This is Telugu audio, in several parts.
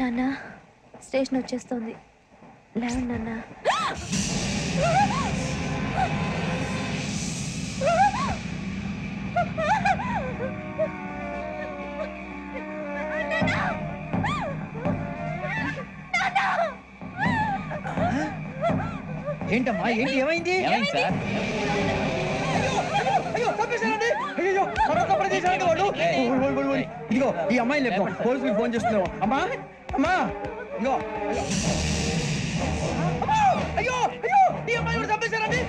నాన్న స్టేషన్ వచ్చేస్తుంది, లేవండి నాన్న. ఏంటమ్మా ఏంటి ఏమైంది సార్? ఇదిగో ఈ అమ్మాయిని లేపుదాం, పోలీసులకు ఫోన్ చేస్తున్నావు. అమ్మా అమ్మా ఇదిగో అయ్యో అయ్యో ఈ అమ్మాయి కూడా చంపేశారండి.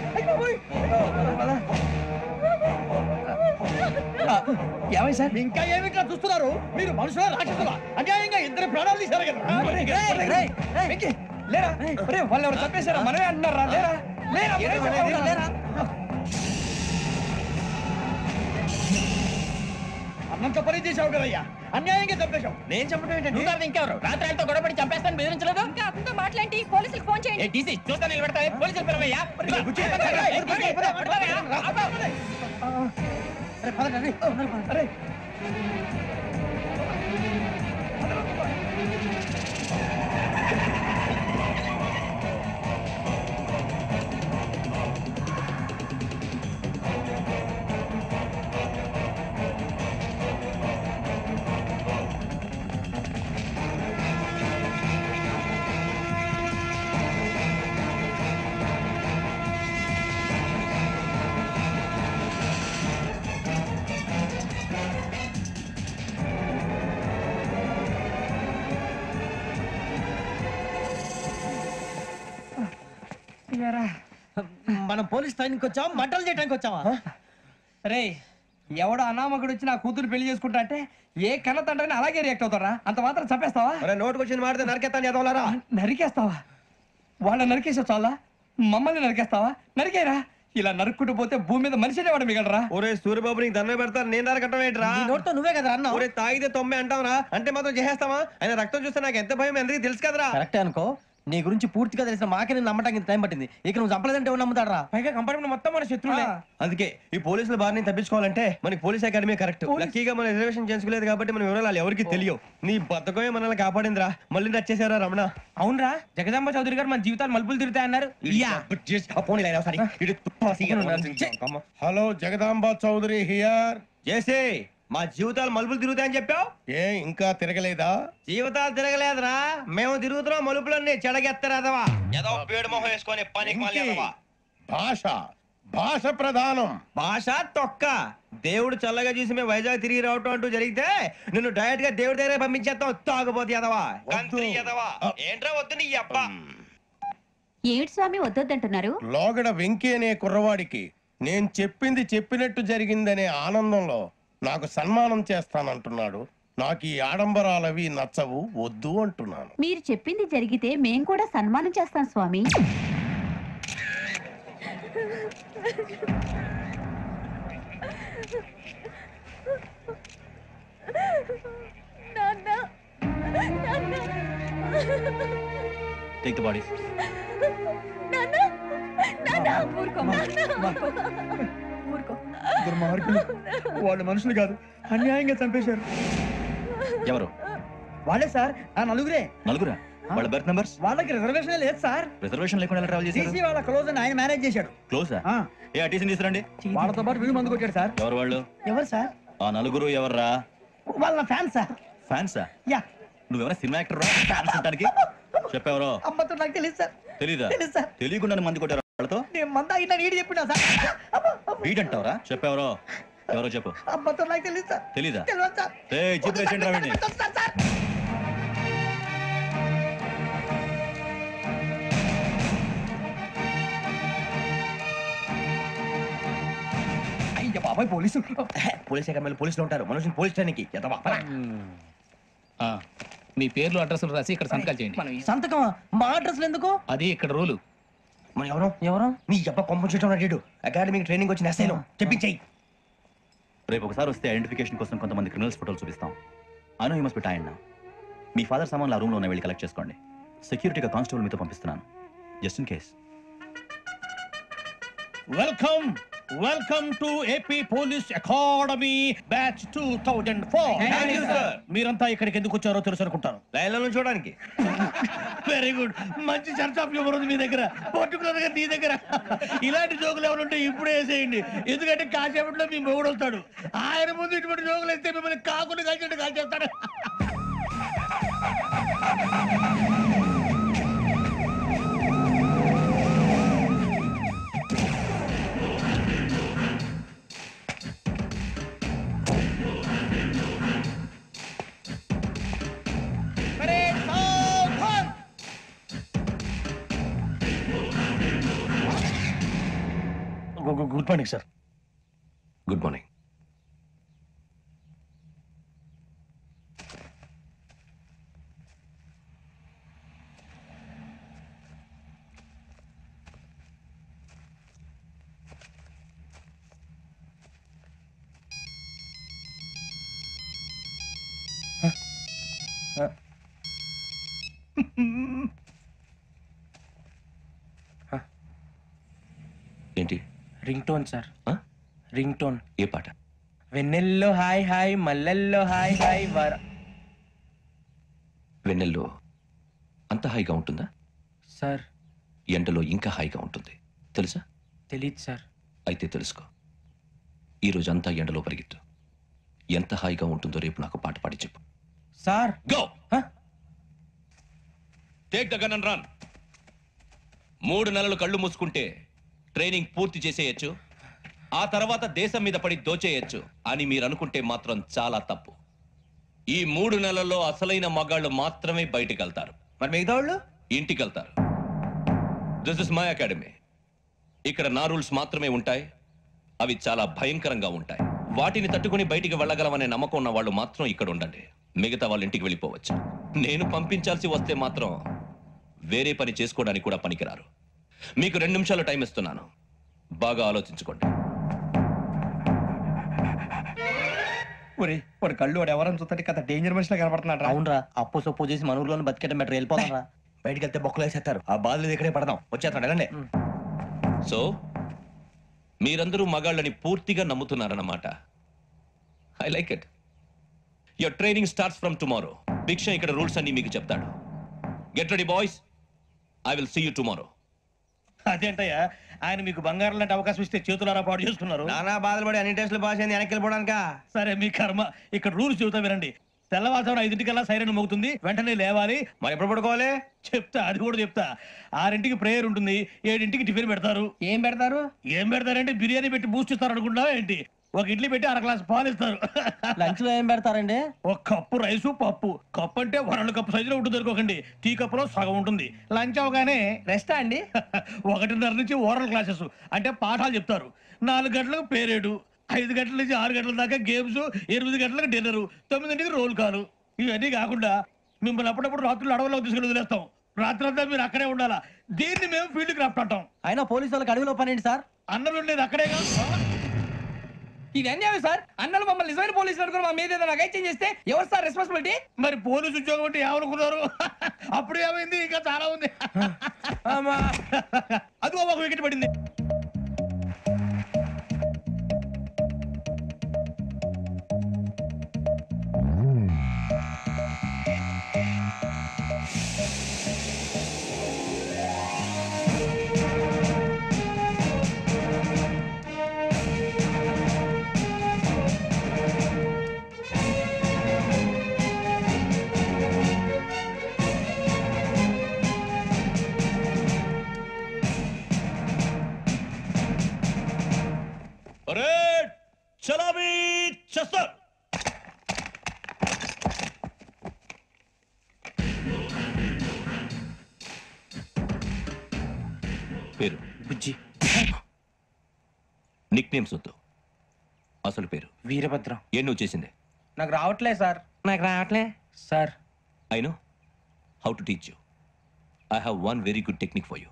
ఏమై సార్ ఇంకా ఏమి ఇట్లా చూస్తున్నారు? మీరు మనుషుల రాక్షసులా? అన్యాయంగా ఇద్దరు ప్రాణాలు తీశారు కదా. లేరా వాళ్ళు ఎవరు చంపేశారా? మనమే అంటున్నారా? లేరా లేరా అన్నంత పని చేసావు కదయ్యా, అన్యాయంగా చంపేశావు. నేను చంపడం ఏంటంటే ఇంకెవరు రాత్రితో గొడవపడి చంపేస్తాను బెదిరించలేదు. ఇంకా అతనితో మాట్లాడి పోలీసులకు ఫోన్ చేయండి. టీసీ చూస్తా నిలబెడతా, పోలీసులు పిలవయ్యా. మనం పోలీస్ స్టేషన్కి వచ్చావా, మంటలు చేయడానికి వచ్చావా? రే ఎవడో అనామకుడు వచ్చి నా కూతురు పెళ్లి చేసుకుంటా అంటే ఏ కన్న తండ్రిని అలాగే రియాక్ట్ అవుతారా? అంత మాత్రం చంపేస్తావా? నోటుకు వచ్చిన మాడితే నరికేస్తాను ఎదవలారా. నరికేస్తావా? వాళ్ళ నరికేసా చాలా, మమ్మల్ని నరికేస్తావా? నరికేరా. ఇలా నరుక్కుంటూ పోతే భూమి మీద మనిషినే వాడు మిగలరా. ఒరే సూర్యబాబు నీకు దండ పెడతాను, నేను నరకటం ఏంట్రా? నోటితో నువ్వే కదా అన్నా. ఒరే తాగితే తొమ్మే అంటావురా, అంటే మాత్రం చేసేస్తావా? ఆయన రక్తం చూస్తే నాకు ఎంత భయం అందరికీ తెలుసు కదరా. కరెక్టే అనుకో, నీ గురించి పూర్తిగా తెలిసిన మాకే నేను నమ్మటానికి టైం పట్టింది. ఇక నువ్వు చంపలేదంటే ఎవరు నమ్ముతాడరా? పైగా కంపార్ట్మెంట్ మొత్తం మన శత్రువులే. అందుకే ఈ పోలీసుల బారిని తప్పించుకోవాలంటే మనకి పోలీస్ అకాడమీ కరెక్ట్. లక్కీగా మనం రిజర్వేషన్ చేసుకోలేదు కాబట్టి మన వివరాలు ఎవరికి తెలియవు. నీ బతకమే మనల్ని కాపాడిందిరా. మళ్ళీ నచ్చేసారా రమణ? అవునరా, జగదాంబ చౌదరి గారు మన జీవితాలు మలుపులు తిరుగుతాయన్నారు. Hello, Jagadamba Chaudhary here. చేసే మా జీవితాలు మలుపులు తిరుగుతాయని చెప్పావు. ఏ ఇంకా తిరగలేదా? జీవితాలు తిరగలేదురా, మేము తిరుగుతున్నాం మలుపులన్నీ. చెడగెత్తరాదవా ఏదో పేడు మొహం వేసుకొని పనికి. భాష భాష ప్రధానం. భాష తొక్క. దేవుడు చల్లగా చూసి మేము వైజాగ్ తిరిగి రావటం అంటూ జరిగితే నిన్ను డైరెక్ట్ గా దేవుడి దగ్గర పంపించేస్తాం. తాగబోతు ఎదవా, కంత్రి ఎదవా. ఏంట్రా వద్దు నీ అబ్బా. ఏడు స్వామి వద్దంటున్నారు? లోగడ వెంకీ అనే కుర్రవాడికి నేను చెప్పింది చెప్పినట్టు జరిగిందనే ఆనందంలో నాకు సన్మానం చేస్తానంటున్నాడు. నాకు ఈ ఆడంబరాలవి నచ్చవు, వద్దు అంటున్నాను. మీరు చెప్పింది జరిగితే మేం కూడా సన్మానం చేస్తాం స్వామి. Take the bodies. వాళ్ళు మనుషులు కాదు, అన్యాయంగా చంపేశారు. ఎవరు? వాళ్ళే సార్, ఆ నలుగురే. నలుగురా? వాళ్ళ బర్త్ నంబర్స్? వాళ్ళకి రిజర్వేషన్ లేదు సార్. రిజర్వేషన్ లేకుండా ఎలా ట్రావెల్ చేశారు? టీసీ వాళ్ళ క్లోజ్ అని ఆయన మేనేజ్ చేశాడు. క్లోజా? ఏ ఆ టీసీని తీసుకురండి. వాళ్ళతో పాటు వీళ్ళు మందు కొట్టాడు సార్. ఎవరు వాళ్ళు? ఎవరు సార్? ఆ నలుగురు ఎవర్రా? వాళ్ళ ఫ్యాన్స్ సార్. ఫ్యాన్సా? యా. నువ్వెవరా సినిమా యాక్టర్ రా ఫ్యాన్స్ అంటానికి? చెప్పెవరో? అమ్మతో నాకు తెలియదు సార్. తెలీదా? తెలుసు సార్. తెలియకుండా మంది కొట్టారు వాళ్ళతో? నేను మంద అయినా నీడి చెప్పినా సార్. వీడంటావరా? చెప్పెవరో? ఎవరో చెప్పు. అమ్మతో నాకు తెలియదు సార్. తెలీదా? తెలియదు సార్. జీప్ రేషన్ రావండి. అయ్య బాబాయ్, పోలీసు. పోలీస్ అకాడమీలో పోలీసులు ఉంటారు, మనుషులు పోలీస్ స్టేషన్కి. మీ పేర్లు అడ్రస్లు రాసి ఇక్కడ సంతకాలు చేయండి. సంతకం? మా అడ్రస్లు ఎందుకు? అది ఇక్కడ రూలు. మనం ఎవరు ఎవరు నీ అబ్బా పంపించడం అడిగాడు. అకాడమిక్ ట్రైనింగ్ వచ్చిన ఎస్ఐలో చెప్పించాయి. రేపు ఒకసారి వస్తే ఐడెంటిఫికేషన్ కోసం కొంతమంది క్రిమినల్స్ ఫోటోలు చూపిస్తాం. I know you must be tired now. Me father సామాన్లు ఆ రూమ్ లో వెళ్ళి కలెక్ట్ చేసుకోండి. సెక్యూరిటీగా కానిస్టేబుల్ మీతో పంపిస్తున్నాను, just in case. Welcome welcome to AP police academy batch 2004. మీరంతా ఇక్కడికి ఎందుకు వచ్చారో తెలుసు అనుకుంటాను. లైన్లో చూడడానికి. Very good. మంచి చర్చ ఆఫ్ హ్యూమర్ ఉంది మీ దగ్గర, పర్టికులర్ గా నీ దగ్గర. ఇలాంటి జోకులు ఎవరుంటే ఇప్పుడే వేసేయండి, ఎందుకంటే కాసేపట్లో మీ మొగుడు వస్తాడు. ఆయన ముందు ఇటువంటి జోకులు వేస్తే మిమ్మల్ని కాకుండా కాల్చేట్టు కాల్చేస్తాడు. Good morning sir. Good morning. ఏంటి? Ring tone sir. ఆ? Ring tone. ఏ పాట? వెన్నెల్లో హాయ్ హాయ్, మల్లెల్లో హాయ్ హాయ్ వెన్నెల్లో అంత హాయిగా ఉంటుందా? సార్ ఎండలో ఇంకా హాయిగా ఉంటుంది తెలుసా? తెలీదు సార్. అయితే తెలుసుకో. ఈరోజు అంతా ఎండలో పరిగెత్తు. ఎంత హాయిగా ఉంటుందో రేపు నాకు పాట పాడి చెప్పు. Sir go. Take the gun and run. 3 నెలలు కళ్ళు మూసుకుంటే ట్రైనింగ్ పూర్తి చేసేయచ్చు, ఆ తర్వాత దేశం మీద పడి దోచేయచ్చు అని మీరు అనుకుంటే మాత్రం చాలా తప్పు. ఈ 3 నెలల్లో అసలైన మగాళ్ళు మాత్రమే బయటికి వెళ్తారు. మరి మిగతా వాళ్ళు ఇంటికి వెళ్తారు. This is my academy. ఇక్కడ నా రూల్స్ మాత్రమే ఉంటాయి. అవి చాలా భయంకరంగా ఉంటాయి. వాటిని తట్టుకుని బయటికి వెళ్ళగలమనే నమ్మకం ఉన్న వాళ్ళు మాత్రం ఇక్కడ ఉండండి. మిగతా వాళ్ళు ఇంటికి వెళ్ళిపోవచ్చు. నేను పంపించాల్సి వస్తే మాత్రం వేరే పని చేసుకోవడానికి కూడా పనికిరారు. మీకు 2 నిమిషాలు టైం ఇస్తున్నాను, బాగా ఆలోచించుకోండి. వాడు కళ్ళు వాడు ఎవరైనా చూస్తే కదా డేంజర్ మనిషిలో కనపడుతున్నాడు. అవునరా, అప్పు సొప్పు చేసి మన ఊర్లో బతికేయడం బెటర్. వెళ్ళిపోతారా? బయటికి వెళ్తే బొక్కలు వేసేస్తారు. ఆ బాధలు ఇక్కడే పడదాం. వచ్చేస్తాడు వెళ్ళండి. సో మీరందరూ మగాళ్ళని పూర్తిగా నమ్ముతున్నారన్నమాట. I like it. Your training starts from tomorrow. Bhiksha ఇక్కడ రూల్స్ అన్ని మీకు చెప్తాడు. Get ready boys, I will see you tomorrow. అదేంటయ్యా, ఆయన మీకు బంగారం లాంటి అవకాశం ఇస్తే చేతులారా పాటు చేసుకున్నారు. నానా బాధలు పడి అన్ని టెస్టులు పాస్ అయింది, వెనక్కి వెళ్ళిపోవడానికా? సరే మీ కర్మ. ఇక్కడ రూల్స్ చెబుతా వినండి. తెల్లవారుజామున 5 సైరన్ మోగుతుంది, వెంటనే లేవాలి. మరి ఎప్పుడు పడుకోవాలి? చెప్తా, అది కూడా చెప్తా. 6 ప్రేయర్ ఉంటుంది, 7 టిఫిన్ పెడతారు. ఏం పెడతారు? ఏం పెడతారంటే బిర్యానీ పెట్టి బూస్ట్ ఇస్తారు అనుకుంటున్నావా ఏంటి? ఒక ఇడ్లీ పెట్టి 1 గ్లాస్ పాలు ఇస్తారు. లంచ్ లో ఏం పెడతారండి? ఒక కప్పు రైసు పప్పు. కప్పు అంటే 1 కప్పు సైజులో ఉంటుంది అనుకోకండి. టీ కప్పులో సగం ఉంటుంది. లంచ్ అవగానే రెస్టా అండి? 1:30 నుంచి ఓరల్ క్లాసెస్ అంటే పాఠాలు చెప్తారు. 4 గంటలకు పేరేడు, 5 గంటల నుంచి 6 గంటల దాకా గేమ్స్, 8 గంటలకు డిన్నర్, 9ంటికి రోల్ కాలు. ఇవన్నీ కాకుండా మిమ్మల్ని అప్పుడప్పుడు రాత్రులు అడవుల్లో తీసుకుని వదిలేస్తాం. రాత్రంతా మీరు అక్కడే ఉండాలా. దీన్ని మేము ఫీల్డ్ క్రాఫ్ట్ అంటాం. అయినా పోలీసు వాళ్ళకి అడవిలో పని ఏంటి సార్? అన్నలు ఉండేది అక్కడే కాదు. ఇది అన్యాయం సార్. అన్నలు మమ్మల్ని నిజమైన పోలీసులు అనుకుని మా మీద ఏదైనా చేంజ్ చేస్తే ఎవరు సార్ రెస్పాన్సిబిలిటీ? మరి పోలీసు ఉద్యోగం అంటే ఏమనుకున్నారు? అప్పుడు ఏమైంది? ఇంకా చాలా ఉంది. అది ఒక వికెట్ పడింది. చలాబీ చస్తర్. పేరు బుజ్జి. నిక్ నేమ్స్ వద్దు, అసలు పేరు. వీరభద్రం. ఏ నువ్వు చేసింది? నాకు రావట్లే సార్. నాకు రావట్లే sir. I know how to teach you. I have one very good technique for you.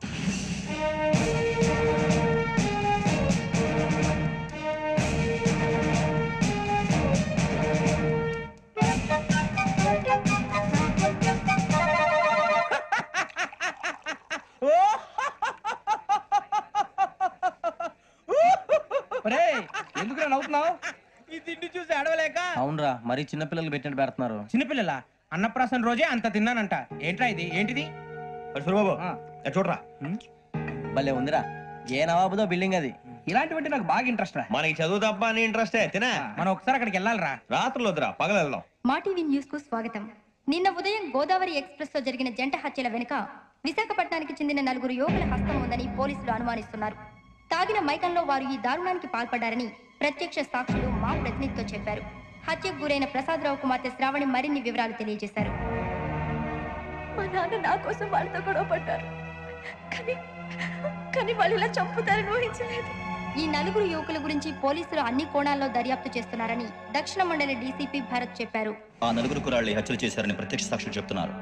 మరి చిన్నపిల్లలు పెట్టినట్టు పెడుతున్నారు. చిన్నపిల్లల అన్నప్రాసన రోజే అంత తిన్నానంట. ఏంట్రా ఇది? ఏంటిది? సూరిబాబు ఆ. చూడరా, భలే ఉందిరా. ఏ నవాబుదో బిల్డింగ్ అది. ఇలాంటివంటే నాకు బాగా ఇంట్రెస్ట్ రా. మనకి చదువు తప్ప అని ఇంట్రెస్టే తినా. మనం ఒకసారి అక్కడికి వెళ్ళాలిరా. రాత్రులు వద్దురా, పగలు వెళ్దాం. మా టీవీ న్యూస్ కు స్వాగతం. నిన్న ఉదయం గోదావరి ఎక్స్ప్రెస్ లో జరిగిన జంట హత్యల వెనుక విశాఖపట్నానికి చెందిన 4 యువకుల హస్తం ఉందని పోలీసులు అనుమానిస్తున్నారు. తాగిన మైకంలో వారు ఈ దారుణానికి పాల్పడ్డారని ప్రత్యక్ష సాక్షులు మా ప్రతినిధితో చెప్పారు. హత్యకు గురైన ప్రసాదరావు కుమార్తె శ్రావణి మరిన్ని వివరాలు తెలియజేశారు. మా నాన్న నా కోసం వాళ్ళతో గొడవ పడ్డారు, కానీ వాళ్ళు ఇలా చంపుతారని ఊహించలేదు. ఈ 4 యువకుల గురించి పోలీసులు అన్ని కోణాల్లో దర్యాప్తు చేస్తున్నారని దక్షిణ మండలి డీసీపీ భరత్ చెప్పారు. ఆ 4 కుర్రాళ్ళు హత్యలు చేశారని ప్రత్యక్ష సాక్షులు చెప్తున్నారు.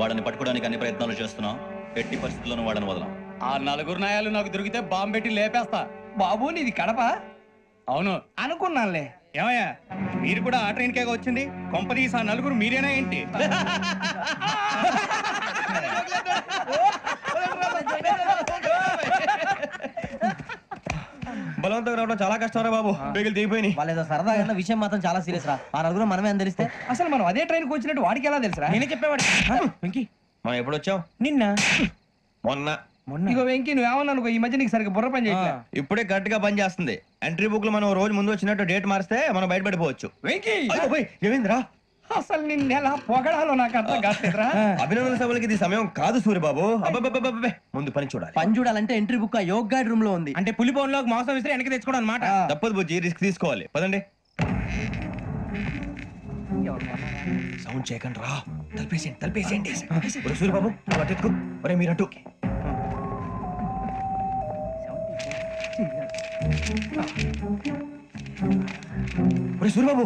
వాళ్ళని పట్టుకోవడానికి అన్ని ప్రయత్నాలు చేస్తున్నాం. ఎట్టి పరిస్థితుల్లోనూ వాళ్ళని వదలం. ఆ 4 నాయాలు నాకు దొరికితే బాంబు పెట్టి లేపేస్తా. బాబు నీది కడప? అవును అనుకున్నానులే. ఏమయ్యా మీరు కూడా ఆ ట్రైన్ కేగా వచ్చింది? కొంపదీసి ఆ 4 మీరేనా ఏంటి? బలవంతంగా రావడం చాలా కష్టం రా బాబు. పేగులు దిగిపోయినాయి. వాళ్ళేదో సరదాగా విషయం మాత్రం చాలా సీరియస్ రా. ఆ నలుగురు మనమే అని తెలిస్తే అసలు మనం అదే ట్రైన్ కి వచ్చినట్టు వాడికి ఎలా తెలుసురా? నేనే చెప్పేవాడి. వెంకీ మనం ఎప్పుడు వచ్చాం? నిన్న మొన్న. ఇగో వెంకీ నువ్వేమన్నా అనుకో, ఈ మధ్య నీకు సరిగ్గా బుర్ర పని చేయట్లే. ఇప్పుడే కరెక్ట్ గా పని చేస్తుంది. ఎంట్రీ బుక్ లో మనం రోజు ముందు వచ్చినట్టు డేట్ మారిస్తే మనం బయటపడిపోవచ్చు. వెంకీ ఏమైందిరా? అసలు నిన్న ఎలా పొగడాలో నాకు అర్థం కాట్లేదురా. అభినందన సభలకి ఇది సమయం కాదు సూర్యబాబు. అబ్బబ్బబ్బబ్బబ్బే, ముందు పని చూడాలి. పని చూడాలంటే ఎంట్రీ బుక్ ఆ యోగ్ గైడ్ రూమ్ లో ఉంది. అంటే పులి బోన్లోకి మాంసం విసిరి వెనక్కి తెచ్చుకోవడం అనమాట. తప్పదు బుజ్జి, రిస్క్ తీసుకోవాలి. పదండి. సౌండ్ చేయకండి రా. తలపేసేయండి. ఒరే సూర్యబాబు నువ్వు అటు ఎత్తుకో. ఒరే మీరు అటు. ఒరే సూర్యబాబు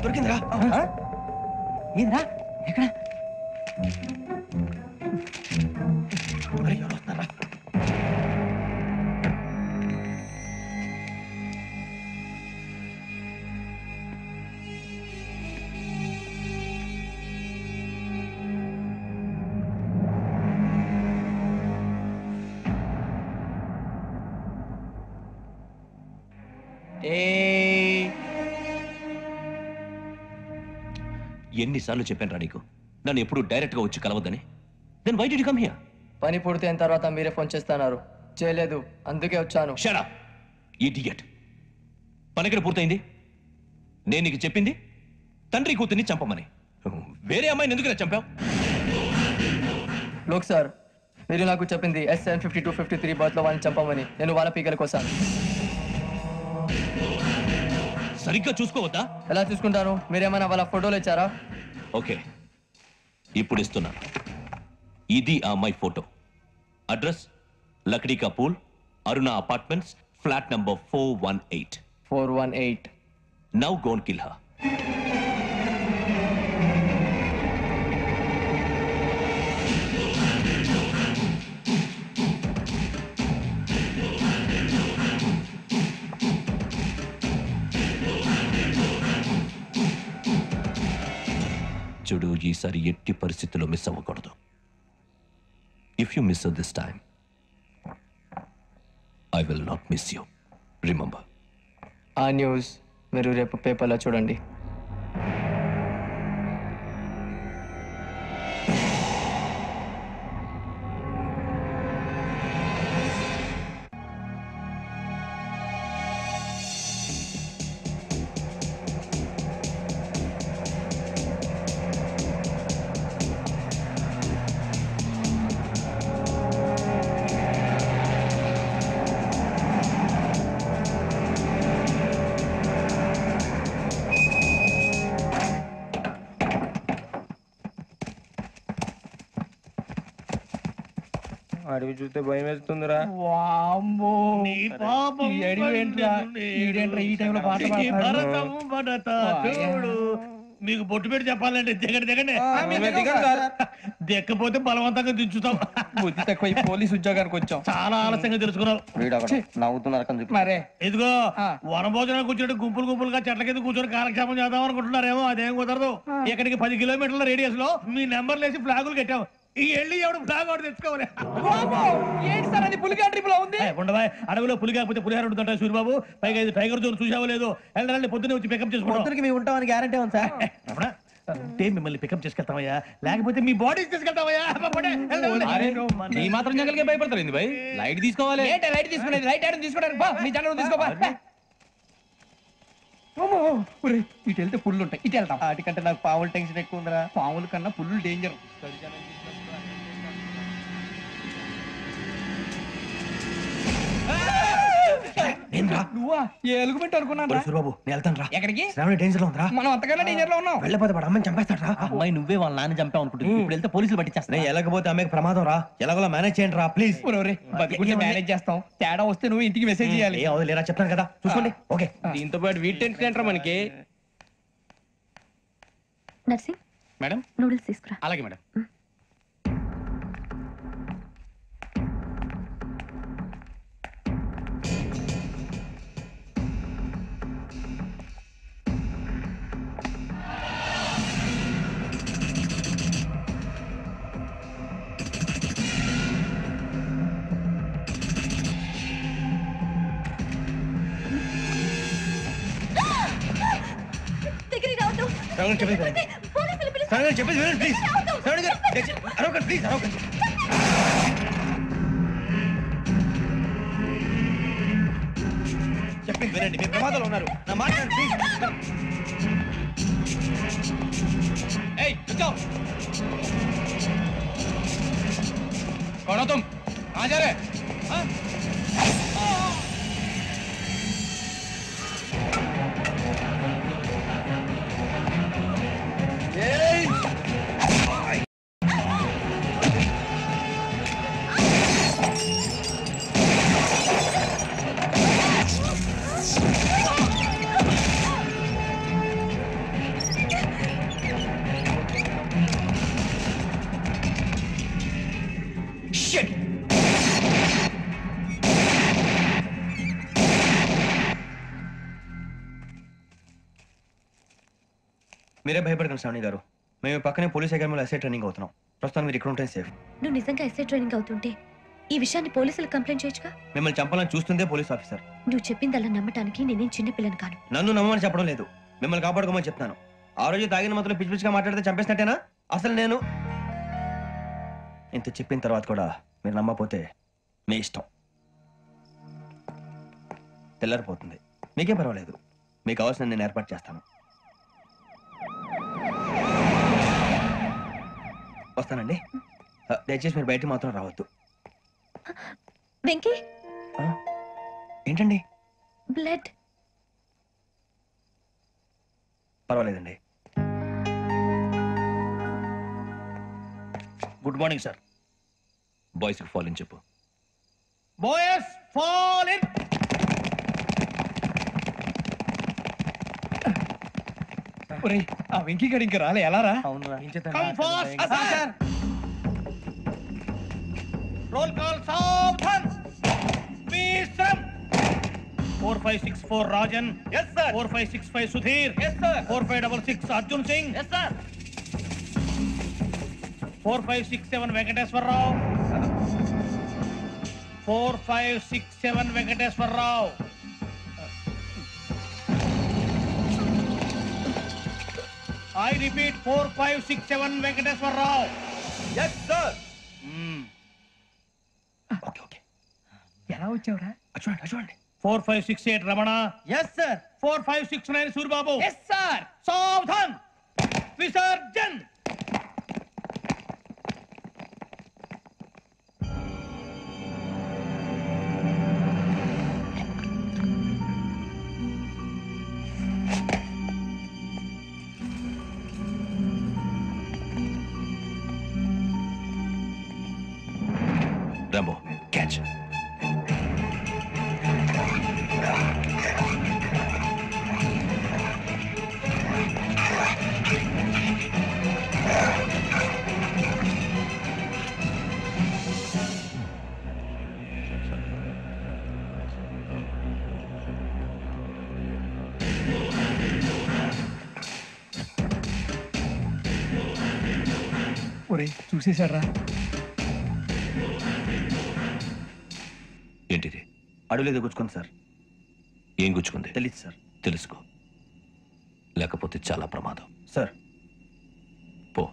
దొరికిందిరా. ఏంద్రా ఎక్కడ? అరే ఎవరు వస్తున్నారా? ఎన్నిసార్లు చెప్పాను నీకు నన్ను ఎప్పుడు డైరెక్ట్ గా వచ్చి కలవద్దని? Then why did you come here? పని పూర్తయిన తర్వాత మీరే ఫోన్ చేస్తున్నారు. చేయలేదు, అందుకే వచ్చాను. Shut up idiot. పని ఎక్కడ పూర్తయింది? నేను నీకు చెప్పింది తండ్రి కూతుర్ని చంపమని. వేరే అమ్మాయిని ఎందుకు చంపావు? లోక్ సార్, మీరు నాకు చెప్పింది SN 5253 బర్త్ లో వాళ్ళని చంపమని. నేను వాళ్ళ పీకల కోసం. సరిగ్గా చూసుకోవద్దా? ఎలా చూసుకుంటాను? మీరేమైనా వాళ్ళ ఫోటోలు ఇచ్చారా? ఓకే, ఇప్పుడు ఇస్తున్నాను. ఇది ఆ అమ్మాయి ఫోటో. అడ్రస్ లక్డీ కా pool, Aruna apartments, flat number 418. 418. Now go and kill her. చూడు, ఈసారి ఎట్టి పరిస్థితుల్లో మిస్ అవ్వకూడదు. If you miss this time I will not miss you. Remember. ఆ న్యూస్ మీరు రేపు పేపర్లో చూడండి. అడవి చూస్తే భయం వేస్తుందిరా. నీ పాపం ఈ అడవి ఏంట్రా? ఈడేంట్రా ఈ టైంలో పాట ఈ పాడుతున్నాడు? భరతము భరత చూడు. మీకు బొట్టు పెట్టి చెప్పాలంటే దిగండి. దిక్కపోతే బలవంతంగా దించుతాం. బుద్ధి తక్కువ, ఈ పోలీస్ ఉద్యోగానికి వచ్చాం. చాలా ఆలస్యంగా తెలుసుకున్నావు. నవ్వుతున్నారు. మరే ఇదిగో వనభోజనం కూర్చొని గుంపులుగా చెట్ల కింద కూర్చొని కాలక్షేపం చేద్దాం అనుకుంటున్నారేమో. అదేం కుదరదు. ఇక్కడికి 10 కిలోమీటర్ల రేడియస్ లో మీ నెంబర్లు వేసి ఫ్లాగులు కట్టాం. ఈ ఎల్లి ఎవడు ఫ్లాగ్ ఒకటి తెచ్చుకోవాలి. ఏంటి సార్ అది పులిగా ట్రిప్ లో ఉంది? ఉండవా, అడవిలో పులి కాకపోతే పులిహార ఉంటుంటాయి సూరిబాబు. పైగా ఇది టైగర్ జోన్ చూసావో లేదో. వెళ్ళాలంటే పొద్దున్నే వచ్చి పికప్ చేసుకుంటాం. మేము ఉంటామని గ్యారంటీ ఉంది సార్. అంటే మిమ్మల్ని పికప్ చేసుకెళ్తామయ్యా, లేకపోతే మీ బాడీ తీసుకెళ్తామయ్యా. ఈ మాత్రం జంగల్కే భయపడతారు భయ్. లైట్ తీసుకోవాలి. ఏంటి లైట్ తీసుకునేది? లైట్ ఆడని తీసుకోవడానికి బా, మీ జనం తీసుకోబా. ఇటు వెళ్తే పుల్లు ఉంటాయి, ఇటు వెళ్తాం. వాటికంటే నాకు పావుల టెన్షన్ ఎక్కువ ఉందిరా. పాముల కన్నా పుల్లు డేంజర్. నువ్వా? ఏ ఎలుగుబెట్టి అనుకున్నాను. సూరిబాబు నేను వెళ్తాను రా. ఎక్కడికి? శ్రావణి డేంజర్ లో ఉందిరా. మనం అంతకన్నా డేంజర్ లో ఉన్నాం. వెళ్ళపోతే వాడు అమ్మని చంపేస్తాడు రా. అమ్మాయి నువ్వే వాళ్ళ నాన్న చంపావు అనుకుంటుంది. ఇప్పుడు వెళ్తే పోలీసులు పట్టించేస్తా. నేను వెళ్ళకపోతే అమ్మకి ప్రమాదం రా. ఎలాగోలా మేనేజ్ చేయండి రా ప్లీజ్. బతికుంటే మేనేజ్ చేస్తాం. తేడా వస్తే నువ్వు ఇంటికి మెసేజ్ చేయాలి. ఏ అవదు లేరా, చెప్తాను కదా చూసుకోండి. ఓకే. దీంతో పాటు వీటి టెన్షన్ ఏంట్రా మనకి. నర్సింగ్ మేడం నూడిల్స్ తీసుకురా. అలాగే మేడం. దగ్గరికి రావద్దు. శ్రావణి చెప్పేది వినండి. పోలీసులు పిలుస్తారు. శ్రావణి గారు చెప్పేది వినండి ప్లీజ్. శ్రావణి గారు అరవకండి ప్లీజ్, అరవకండి. చెప్పేది వినండి, మీరు ప్రమాదంలో ఉన్నారు. నా మాట వినండి ప్లీజ్. ఏయ్ चुप कौन हो तुम? कहाँ जा रहे? हाँ? మీరే భయపడకండి శ్రావణి గారు. మేము పక్కనే పోలీస్ అకాడమీలో ఎస్ఐ ట్రైనింగ్ అవుతున్నాం. ప్రస్తుతం మీరు ఇక్కడ ఉంటే సేఫ్. నువ్వు నిజంగా ఎస్ఐ ట్రైనింగ్ అవుతుంటే ఈ విషయాన్ని పోలీసులకు కంప్లైంట్ చేయొచ్చుగా. మిమ్మల్ని చంపాలని చూస్తుందే పోలీస్ ఆఫీసర్. నువ్వు చెప్పిందల్లా నమ్మటానికి నేనేం చిన్నపిల్లని కాను. నన్ను నమ్మమని చెప్పడం లేదు, మిమ్మల్ని కాపాడుకోమని చెప్తాను. ఆ రోజు తాగిన మాత్రం పిచ్చి పిచ్చిగా మాట్లాడితే చంపేసినట్టేనా? అసలు నేను ఇంత చెప్పిన తర్వాత కూడా మీరు నమ్మకపోతే మీ ఇష్టం. తెల్లారిపోతుంది, మీకేం పర్వాలేదు. మీకు కావాల్సిన నేను ఏర్పాటు చేస్తాను. వస్తానండి. దయచేసి మీరు బయట మాత్రం రావద్దు. వెంకీ ఏంటండి? బ్లడ్. పర్వాలేదండి. Good morning sir. బాయ్స్ కి ఫాల్ ఇన్ చెప్పు. Boys fall in. ఆ వెంకీ గడి ఇంకా రాలే, ఎలా రా? అవునురా. Come fast sir. Roll call సావధాన్. విశ్రమ్. 4564 Rajan. Yes, sir. 4565 Sudheer. Yes, sir. 4566 Arjun Singh. Yes, sir. 4567 Venkateswararao. 4567 Venkateswararao. I repeat 4567 Venkateswararao. Yes, sir. Okay okay. ఎలా వచ్చావురా? చూడండి చూడండి. 4568 Ramana. Yes sir. 4569 Suribabu. Yes sir. సావధాన్. విసర్జన్. Rambo catch. ఒరే చూసేశాడ్రా. ఏంటిది? అడవిలో గుచ్చుకుంది సార్. ఏం గుచ్చుకుంది? తెలీదు సార్. తెలుసుకో, లేకపోతే చాలా ప్రమాదం. సార్ పో.